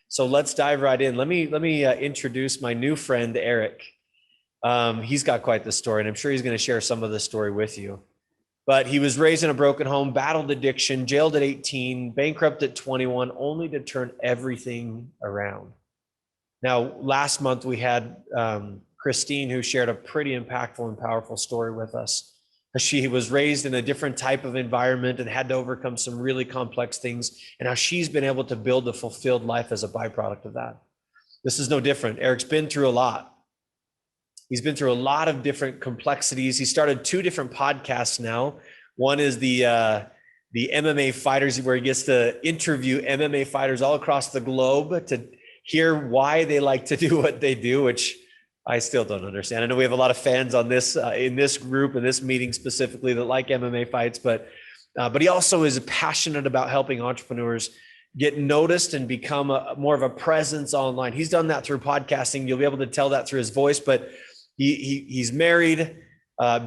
So let's dive right in. Let me introduce my new friend, Erik. He's got quite the story, and I'm sure he's going to share some of the story with you. But he was raised in a broken home, battled addiction, jailed at 18, bankrupt at 21, only to turn everything around. Now, last month we had Christine, who shared a pretty impactful and powerful story with us. She was raised in a different type of environment and had to overcome some really complex things, and how she's been able to build a fulfilled life as a byproduct of that. This is no different. Erik's been through a lot. He's been through a lot of different complexities. He started 2 different podcasts now. One is the MMA fighters, where he gets to interview MMA fighters all across the globe to hear why they like to do what they do, which I still don't understand. I know we have a lot of fans on this in this group, in this meeting specifically, that like MMA fights, but he also is passionate about helping entrepreneurs get noticed and become more of a presence online. He's done that through podcasting. You'll be able to tell that through his voice, but he's married,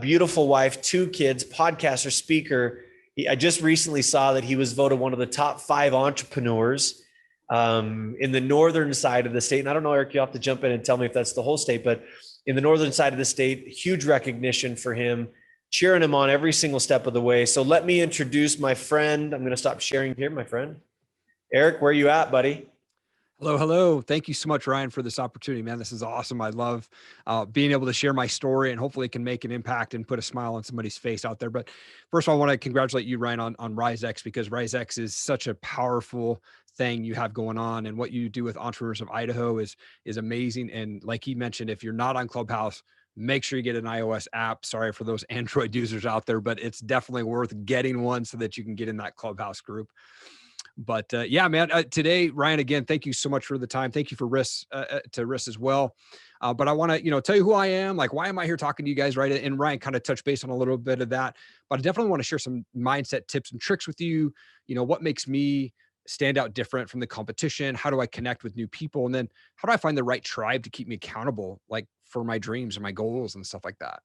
beautiful wife, 2 kids, podcaster, speaker. I just recently saw that he was voted one of the top 5 entrepreneurs in the northern side of the state. And I don't know, Erik, you'll have to jump in and tell me if that's the whole state, but in the northern side of the state, huge recognition for him, cheering him on every single step of the way. So let me introduce my friend. I'm going to stop sharing here, my friend. Erik, where are you at, buddy? Hello, hello. Thank you so much, Ryan, for this opportunity, man. This is awesome. I love being able to share my story, and hopefully it can make an impact and put a smile on somebody's face out there. But first of all, I want to congratulate you, Ryan, on RizeX, because RizeX is such a powerful thing you have going on, and what you do with Entrepreneurs of Idaho is amazing. And like he mentioned, if you're not on Clubhouse, make sure you get an iOS app. Sorry for those Android users out there, but it's definitely worth getting one so that you can get in that Clubhouse group. But yeah, man, today, Ryan, again, thank you so much for the time. Thank you for Riz as well. But I want to, tell you who I am. Like, why am I here talking to you guys, right? And Ryan kind of touched base on a little bit of that, but I definitely want to share some mindset tips and tricks with you. What makes me stand out different from the competition? How do I connect with new people? And then how do I find the right tribe to keep me accountable, like for my dreams and my goals and stuff like that?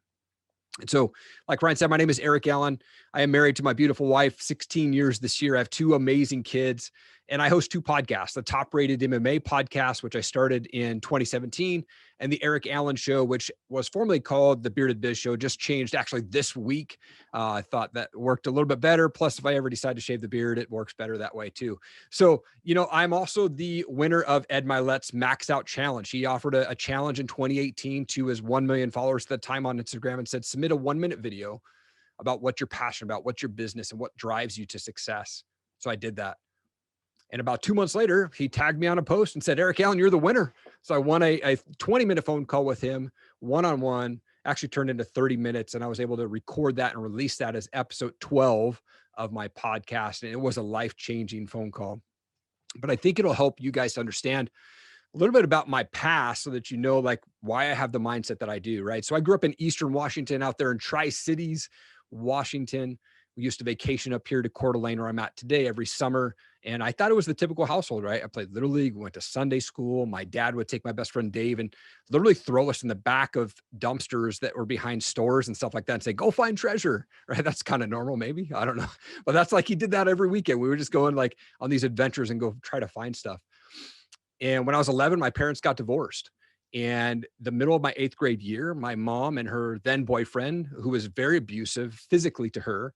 And so, like Ryan said, my name is Erik Allen. I am married to my beautiful wife, 16 years this year. I have 2 amazing kids, and I host 2 podcasts, the Top Rated MMA podcast, which I started in 2017, and the Erik Allen Show, which was formerly called the Bearded Biz Show, just changed actually this week. I thought that worked a little bit better. Plus, if I ever decide to shave the beard, it works better that way too. So, I'm also the winner of Ed Milet's Max Out Challenge. He offered a challenge in 2018 to his 1 million followers at the time on Instagram and said, submit a 1-minute video about what you're passionate about, what's your business, and what drives you to success. So I did that. And about 2 months later, he tagged me on a post and said, Erik Allen, you're the winner. So I won a 20-minute phone call with him, one-on-one, actually turned into 30 minutes. And I was able to record that and release that as episode 12 of my podcast. And it was a life-changing phone call. But I think it'll help you guys to understand a little bit about my past so that like why I have the mindset that I do, right? So I grew up in Eastern Washington, out there in Tri-Cities, Washington. We used to vacation up here to Coeur d'Alene, where I'm at today, every summer. And I thought it was the typical household, right? I played Little League, went to Sunday school. My dad would take my best friend Dave and literally throw us in the back of dumpsters that were behind stores and stuff like that and say, go find treasure, right? That's kind of normal, maybe. I don't know. But that's like he did that every weekend. We were just going like on these adventures and go try to find stuff. And when I was 11, my parents got divorced. And the middle of my 8th grade year, my mom and her then boyfriend, who was very abusive physically to her,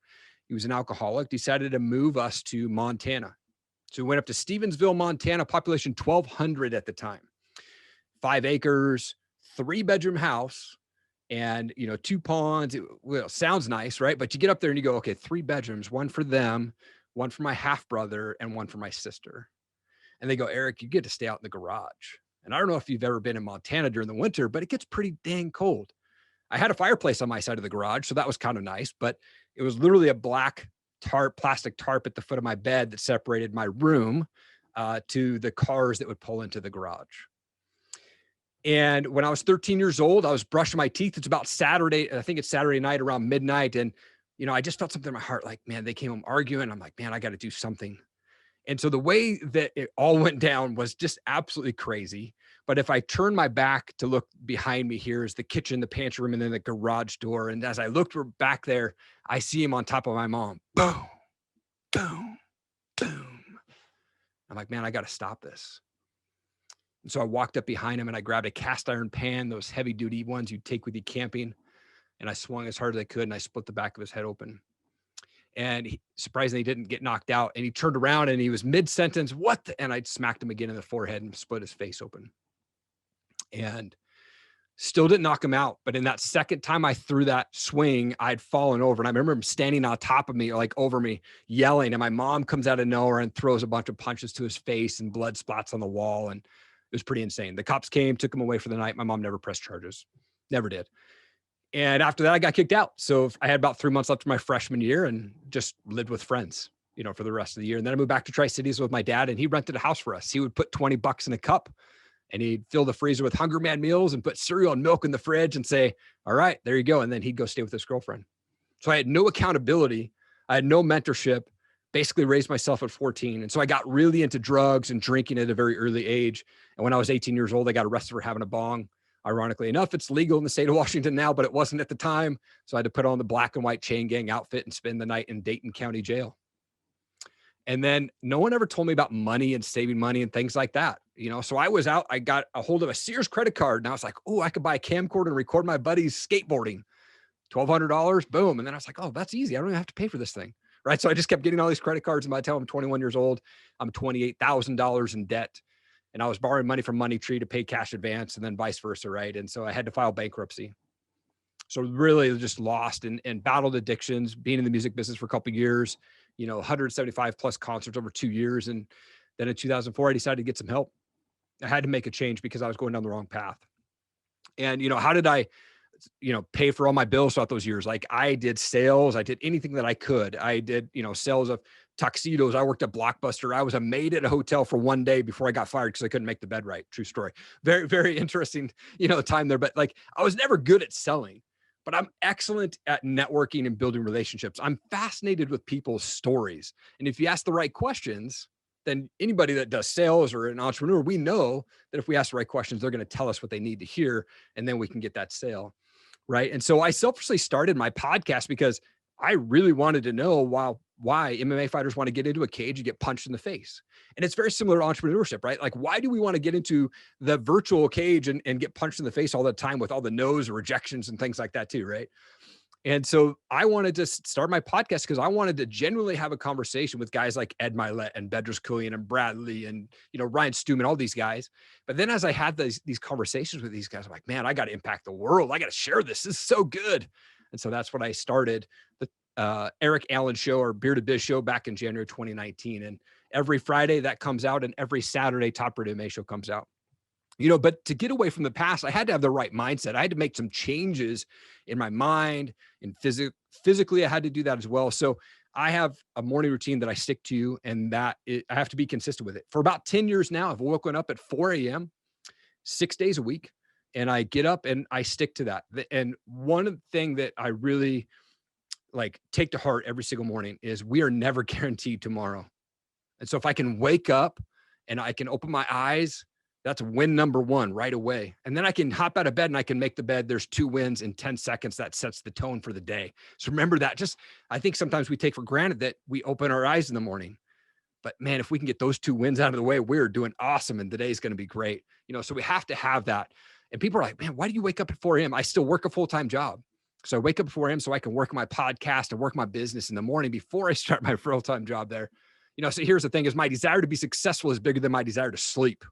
he was an alcoholic, decided to move us to Montana. So we went up to Stevensville, Montana, population 1,200 at the time, 5 acres, 3-bedroom house, and 2 ponds. Well, sounds nice, right? But you get up there and you go, okay, 3 bedrooms, 1 for them, 1 for my half brother, and 1 for my sister. And they go, Erik, you get to stay out in the garage. And I don't know if you've ever been in Montana during the winter, but it gets pretty dang cold. I had a fireplace on my side of the garage, so that was kind of nice, but it was literally a black plastic tarp at the foot of my bed that separated my room to the cars that would pull into the garage. And when I was 13 years old, I was brushing my teeth. It's about Saturday. I think it's Saturday night around midnight. And, I just felt something in my heart, like, man, they came home arguing. I'm like, man, I got to do something. And so the way that it all went down was just absolutely crazy. But if I turn my back to look behind me, here is the kitchen, the pantry room, and then the garage door. And as I looked back there, I see him on top of my mom. Boom, boom, boom. I'm like, man, I got to stop this. And so I walked up behind him and I grabbed a cast iron pan, those heavy duty ones you'd take with you camping. And I swung as hard as I could and I split the back of his head open. And he surprisingly didn't get knocked out. And he turned around and he was mid-sentence, and I smacked him again in the forehead and split his face open. And still didn't knock him out. But in that second time I threw that swing, I'd fallen over. And I remember him standing on top of me, like over me, yelling. And my mom comes out of nowhere and throws a bunch of punches to his face and blood splats on the wall. And it was pretty insane. The cops came, took him away for the night. My mom never pressed charges. Never did. And after that, I got kicked out. So I had about 3 months left of my freshman year and just lived with friends, for the rest of the year. And then I moved back to Tri-Cities with my dad, and he rented a house for us. He would put $20 in a cup, and he'd fill the freezer with Hunger Man meals and put cereal and milk in the fridge and say, all right, there you go. And then he'd go stay with his girlfriend. So I had no accountability. I had no mentorship, basically raised myself at 14. And so I got really into drugs and drinking at a very early age. And when I was 18 years old, I got arrested for having a bong. Ironically enough, it's legal in the state of Washington now, but it wasn't at the time. So I had to put on the black and white chain gang outfit and spend the night in Dayton County Jail. And then no one ever told me about money and saving money and things like that. So I was out, I got a hold of a Sears credit card, and I was like, oh, I could buy a camcorder and record my buddies skateboarding. $1,200, boom. And then I was like, oh, that's easy. I don't even have to pay for this thing. Right. So I just kept getting all these credit cards. And by the time I'm 21 years old, I'm $28,000 in debt. And I was borrowing money from Money Tree to pay cash advance, and then vice versa. Right. And so I had to file bankruptcy. So really just lost and battled addictions, being in the music business for a couple of years, 175 plus concerts over 2 years. And then in 2004, I decided to get some help. I had to make a change because I was going down the wrong path. And, how did I, pay for all my bills throughout those years? Like, I did sales. I did anything that I could. I did, sales of tuxedos. I worked at Blockbuster. I was a maid at a hotel for one day before I got fired because I couldn't make the bed right. True story. Very, very interesting, time there. But like, I was never good at selling, but I'm excellent at networking and building relationships. I'm fascinated with people's stories. And if you ask the right questions, then anybody that does sales or an entrepreneur, we know that if we ask the right questions, they're going to tell us what they need to hear, and then we can get that sale. Right. And so I selfishly started my podcast because I really wanted to know why MMA fighters want to get into a cage and get punched in the face. And it's very similar to entrepreneurship, right? Like, why do we want to get into the virtual cage and get punched in the face all the time with all the no's or rejections and things like that too, right? And so I wanted to start my podcast because I wanted to genuinely have a conversation with guys like Ed Milet and Bedros Keuilian and Bradley and, Ryan Stewman, all these guys. But then as I had these conversations with these guys, I'm like, man, I got to impact the world. I got to share this. This is so good. And so that's when I started the Erik Allen Show, or Bearded Biz Show, back in January 2019. And every Friday that comes out, and every Saturday Top Rated MMA Show comes out. But to get away from the past, I had to have the right mindset. I had to make some changes in my mind, and physically, I had to do that as well. So I have a morning routine that I stick to, and I have to be consistent with it. For about 10 years now, I've woken up at 4 a.m., 6 days a week, and I get up and I stick to that. And one thing that I really take to heart every single morning is we are never guaranteed tomorrow. And so if I can wake up and I can open my eyes, that's win number one right away. And then I can hop out of bed and I can make the bed. There's 2 wins in 10 seconds. That sets the tone for the day. So remember that. I think sometimes we take for granted that we open our eyes in the morning. But man, if we can get those 2 wins out of the way, we're doing awesome, and the day is going to be great. So we have to have that. And people are like, man, why do you wake up at 4 a.m.? I still work a full-time job. So I wake up at 4 a.m. so I can work my podcast and work my business in the morning before I start my full-time job there. So here's the thing: is my desire to be successful is bigger than my desire to sleep.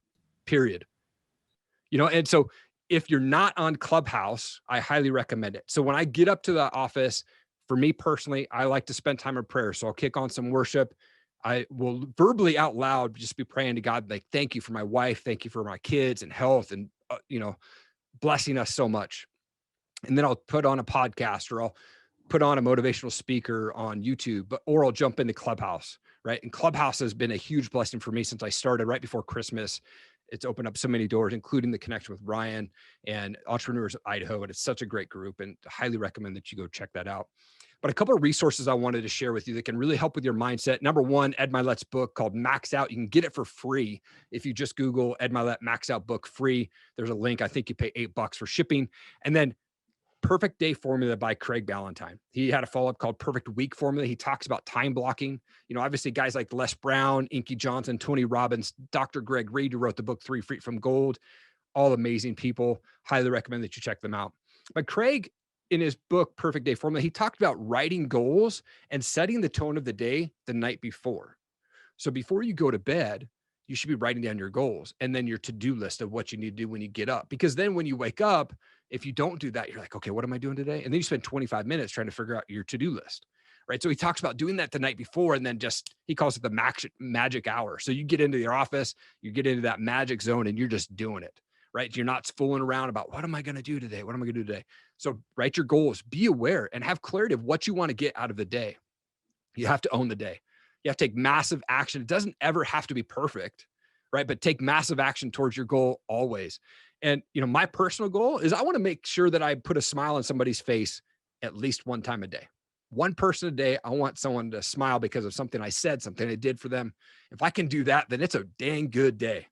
Period. And so if you're not on Clubhouse, I highly recommend it. So when I get up to the office, for me personally, I like to spend time in prayer. So I'll kick on some worship. I will verbally out loud just be praying to God, like, thank you for my wife. Thank you for my kids and health, and, blessing us so much. And then I'll put on a podcast, or I'll put on a motivational speaker on YouTube, or I'll jump into Clubhouse, right? And Clubhouse has been a huge blessing for me since I started right before Christmas. It's opened up so many doors, including the connection with Ryan and Entrepreneurs of Idaho. And it's such a great group, and I highly recommend that you go check that out. But a couple of resources I wanted to share with you that can really help with your mindset. Number one, Ed Milet's book called Max Out. You can get it for free. If you just Google Ed Milet Max Out book free, there's a link. I think you pay $8 for shipping. And then Perfect Day Formula by Craig Ballantyne. He had a follow-up called Perfect Week Formula. He talks about time blocking. Obviously guys like Les Brown, Inky Johnson, Tony Robbins, Dr. Greg Reid, who wrote the book 3 Feet from Gold, all amazing people. Highly recommend that you check them out. But Craig, in his book, Perfect Day Formula, he talked about writing goals and setting the tone of the day the night before. So before you go to bed, you should be writing down your goals and then your to-do list of what you need to do when you get up. Because then when you wake up, if you don't do that, you're like, okay, what am I doing today? And then you spend 25 minutes trying to figure out your to-do list, right? So he talks about doing that the night before, and then he calls it the magic hour. So you get into your office, you get into that magic zone, and you're just doing it, right? You're not fooling around about what am I going to do today? What am I going to do today? So write your goals, be aware, and have clarity of what you want to get out of the day. You have to own the day. You have to take massive action. It doesn't ever have to be perfect, right? But take massive action towards your goal always. And, my personal goal is I want to make sure that I put a smile on somebody's face at least one time a day. One person a day, I want someone to smile because of something I said, something I did for them. If I can do that, then it's a dang good day.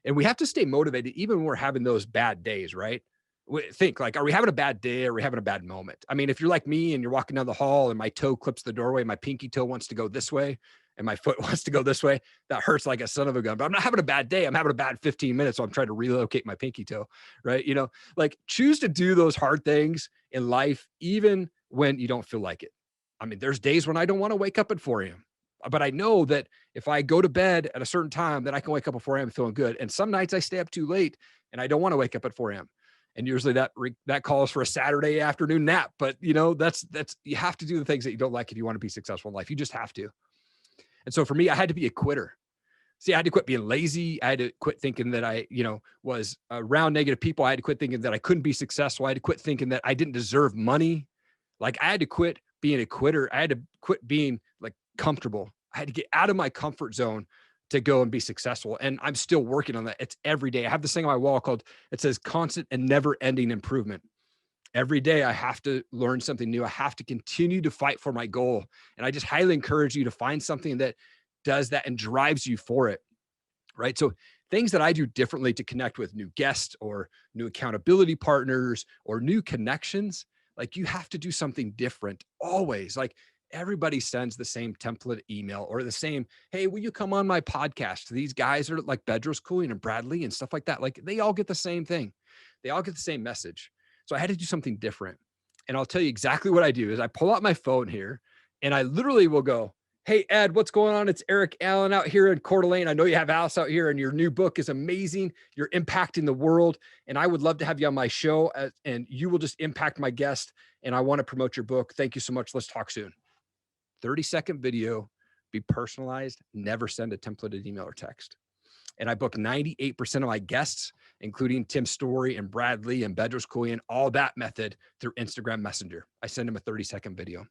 And we have to stay motivated even when we're having those bad days, right? Think like, are we having a bad day? Or are we having a bad moment? I mean, if you're like me and you're walking down the hall and my toe clips the doorway, my pinky toe wants to go this way and my foot wants to go this way, that hurts like a son of a gun. But I'm not having a bad day. I'm having a bad 15 minutes. So I'm trying to relocate my pinky toe, right? Like choose to do those hard things in life, even when you don't feel like it. I mean, there's days when I don't want to wake up at 4 a.m. But I know that if I go to bed at a certain time, then I can wake up at 4 a.m. feeling good. And some nights I stay up too late and I don't want to wake up at 4 a.m. And usually that calls for a Saturday afternoon nap. But that's you have to do the things that you don't like if you want to be successful in life. You just have to. And so for me, I had to be a quitter. See, I had to quit being lazy. I had to quit thinking that I, was around negative people. I had to quit thinking that I couldn't be successful. I had to quit thinking that I didn't deserve money. Like I had to quit being a quitter. I had to quit being like comfortable. I had to get out of my comfort zone to go and be successful. And I'm still working on that. It's every day. I have this thing on my wall it says constant and never ending improvement. Every day I have to learn something new. I have to continue to fight for my goal. And I just highly encourage you to find something that does that and drives you for it, right? So things that I do differently to connect with new guests or new accountability partners or new connections, like you have to do something different always. Like everybody sends the same template email or the same, hey, will you come on my podcast? These guys are like Bedros Koulian and Bradley and stuff like that. Like they all get the same thing. They all get the same message. So I had to do something different. And I'll tell you exactly what I do is I pull out my phone here and I literally will go, hey, Ed, what's going on? It's Erik Allen out here in Coeur d'Alene. I know you have Alice out here and your new book is amazing. You're impacting the world. And I would love to have you on my show and you will just impact my guest. And I want to promote your book. Thank you so much. Let's talk soon. 30-second video, be personalized, never send a templated email or text. And I book 98% of my guests, including Tim Story and Bradley and Bedros Koulian, all that method through Instagram Messenger. I send them a 30-second video.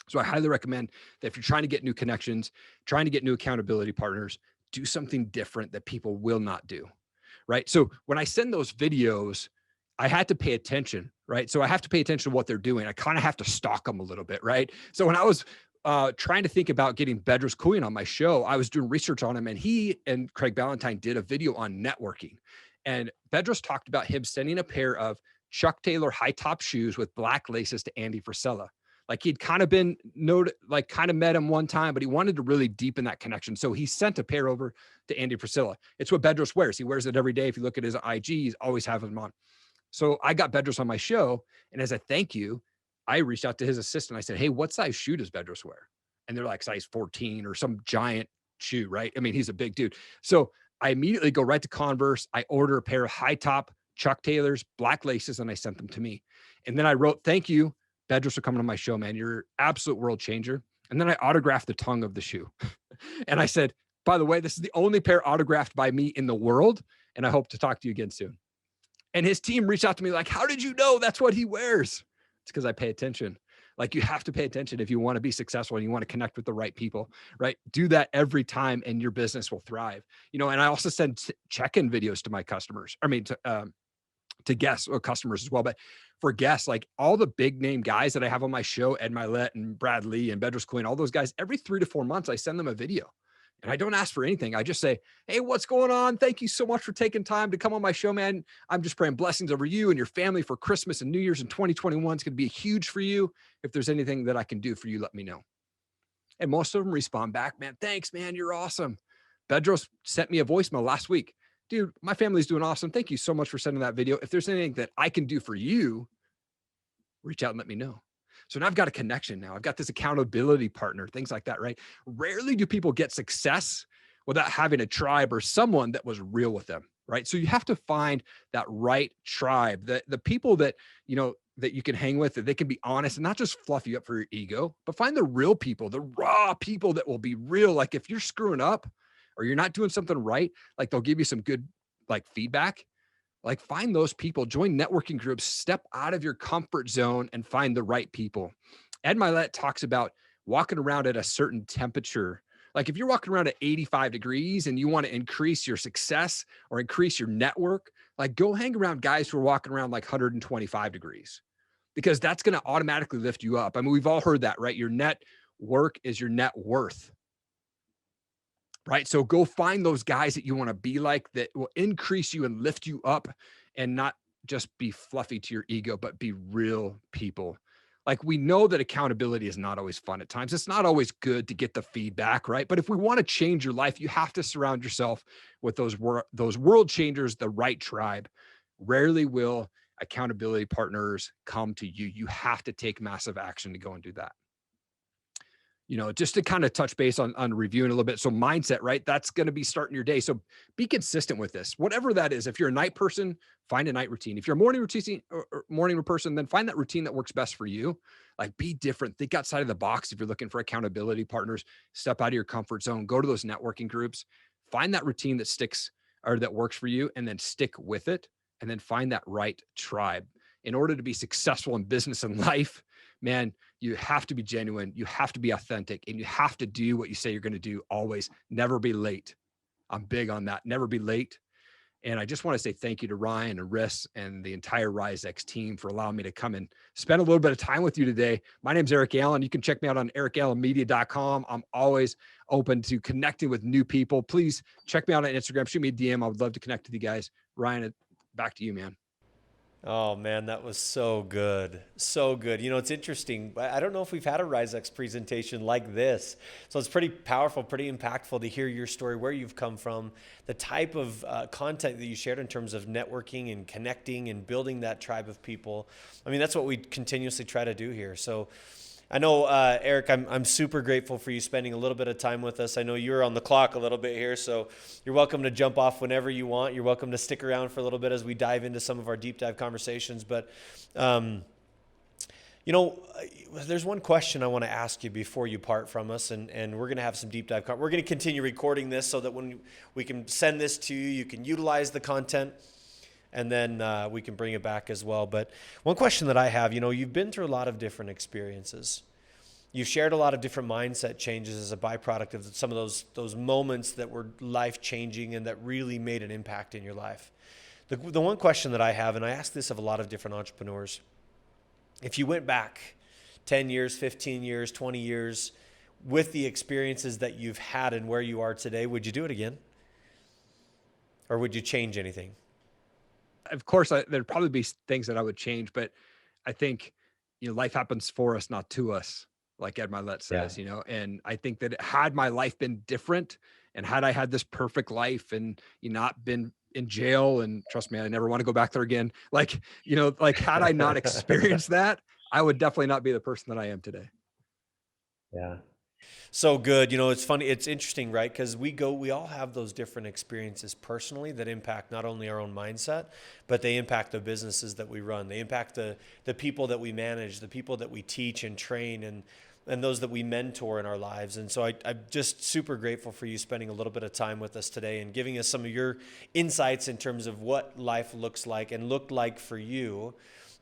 So I highly recommend that if you're trying to get new connections, trying to get new accountability partners, do something different that people will not do, right? So when I send those videos, I had to pay attention, right? So I have to pay attention to what they're doing. I kind of have to stalk them a little bit, right? So when I was trying to think about getting Bedros Koulian on my show, I was doing research on him, and he and Craig Ballantyne did a video on networking. And Bedros talked about him sending a pair of Chuck Taylor high top shoes with black laces to Andy Frisella. Like he'd kind of been kind of met him one time, but he wanted to really deepen that connection. So he sent a pair over to Andy Frisella. It's what Bedros wears. He wears it every day. If you look at his IG, he's always having them on. So I got Bedros on my show. And as a thank you, I reached out to his assistant. I said, hey, what size shoe does Bedros wear? And they're like size 14 or some giant shoe, right? I mean, he's a big dude. So I immediately go right to Converse. I order a pair of high top Chuck Taylors, black laces, and I sent them to me. And then I wrote, thank you, Bedros, for coming on my show, man. You're an absolute world changer. And then I autographed the tongue of the shoe. And I said, by the way, this is the only pair autographed by me in the world. And I hope to talk to you again soon. And his team reached out to me like, how did you know that's what he wears? It's because I pay attention. Like you have to pay attention if you want to be successful and you want to connect with the right people, right? Do that every time and your business will thrive. And I also send check-in videos to my customers. I mean, to guests or customers as well. But for guests, like all the big name guys that I have on my show, Ed Milet and Brad Lee and Bedros Koulian, all those guys, every 3 to 4 months, I send them a video. And I don't ask for anything. I just say, hey, what's going on? Thank you so much for taking time to come on my show, man. I'm just praying blessings over you and your family for Christmas and New Year's in 2021. It's going to be huge for you. If there's anything that I can do for you, let me know. And most of them respond back, man, thanks, man. You're awesome. Bedros sent me a voicemail last week. Dude, my family's doing awesome. Thank you so much for sending that video. If there's anything that I can do for you, reach out and let me know. So now I've got a connection now. I've got this accountability partner, things like that, right? Rarely do people get success without having a tribe or someone that was real with them, right? So you have to find that right tribe, the people that, you know, that you can hang with, that they can be honest and not just fluff you up for your ego, but find the real people, the raw people that will be real. Like if you're screwing up or you're not doing something right, like they'll give you some good like feedback. Like find those people, join networking groups, step out of your comfort zone and find the right people. Ed Milet talks about walking around at a certain temperature. Like if you're walking around at 85 degrees and you want to increase your success or increase your network, like go hang around guys who are walking around like 125 degrees, because that's going to automatically lift you up. I mean, we've all heard that, right? Your net work is your net worth. Right. So go find those guys that you want to be like, that will increase you and lift you up and not just be fluffy to your ego, but be real people. Like we know that accountability is not always fun at times. It's not always good to get the feedback, right? But if we want to change your life, you have to surround yourself with those world changers, the right tribe. Rarely will accountability partners come to you. You have to take massive action to go and do that. You know, just to kind of touch base on reviewing a little bit. So mindset, right? That's going to be starting your day. So be consistent with this, whatever that is. If you're a night person, find a night routine. If you're a morning routine or morning person, then find that routine that works best for you. Like be different, think outside of the box. If you're looking for accountability partners, step out of your comfort zone, go to those networking groups, find that routine that sticks or that works for you, and then stick with it. And then find that right tribe. In order to be successful in business and life, man, you have to be genuine, you have to be authentic, and you have to do what you say you're going to do always. Never be late. I'm big on that. Never be late. And I just want to say thank you to Ryan and Riz and the entire RizeX team for allowing me to come and spend a little bit of time with you today. My name's Erik Allen. You can check me out on erikallenmedia.com. I'm always open to connecting with new people. Please check me out on Instagram. Shoot me a DM. I would love to connect with you guys. Ryan, back to you, man. Oh man, that was so good. So good. You know, it's interesting. I don't know if we've had a RizeX presentation like this. So it's pretty powerful, pretty impactful to hear your story, where you've come from, the type of content that you shared in terms of networking and connecting and building that tribe of people. I mean, that's what we continuously try to do here. So I know, Erik, I'm super grateful for you spending a little bit of time with us. I know you're on the clock a little bit here, so you're welcome to jump off whenever you want. You're welcome to stick around for a little bit as we dive into some of our deep dive conversations. But, you know, there's one question I want to ask you before you part from us, and we're going to have some deep dive. We're going to continue recording this so that when we can send this to you, you can utilize the content. And then we can bring it back as well. But one question that I have, you know, you've been through a lot of different experiences. You've shared a lot of different mindset changes as a byproduct of some of those moments that were life-changing and that really made an impact in your life. The one question that I have, and I ask this of a lot of different entrepreneurs, if you went back 10 years, 15 years, 20 years, with the experiences that you've had and where you are today, would you do it again? Or would you change anything? Of course, there'd probably be things that I would change, but I think, you know, life happens for us, not to us, like Ed Milet says, you know, and I think that had my life been different and had I had this perfect life and you not been in jail, and trust me, I never want to go back there again. Like, you know, like had I not experienced that, I would definitely not be the person that I am today. Yeah. So good. You know, it's funny. It's interesting, right? Because we all have those different experiences personally that impact not only our own mindset, but they impact the businesses that we run. They impact the people that we manage, the people that we teach and train, and those that we mentor in our lives. And so I'm just super grateful for you spending a little bit of time with us today and giving us some of your insights in terms of what life looks like and looked like for you.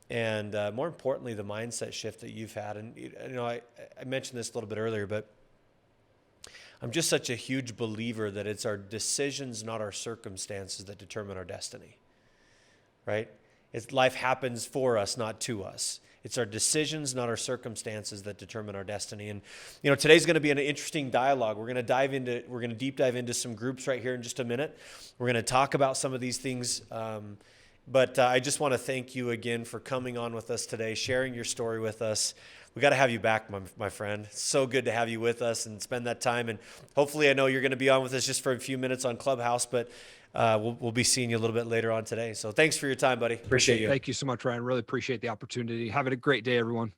And more importantly, the mindset shift that you've had. And, you know, I mentioned this a little bit earlier, but I'm just such a huge believer that it's our decisions, not our circumstances, that determine our destiny, right? Life happens for us, not to us. It's our decisions, not our circumstances, that determine our destiny. And, today's going to be an interesting dialogue. We're going to deep dive into some groups right here in just a minute. We're going to talk about some of these things. But I just want to thank you again for coming on with us today, sharing your story with us. We got to have you back, my friend. It's so good to have you with us and spend that time. And hopefully, I know you're going to be on with us just for a few minutes on Clubhouse, but we'll be seeing you a little bit later on today. So thanks for your time, buddy. Appreciate you. Thank you so much, Ryan. Really appreciate the opportunity. Have a great day, everyone.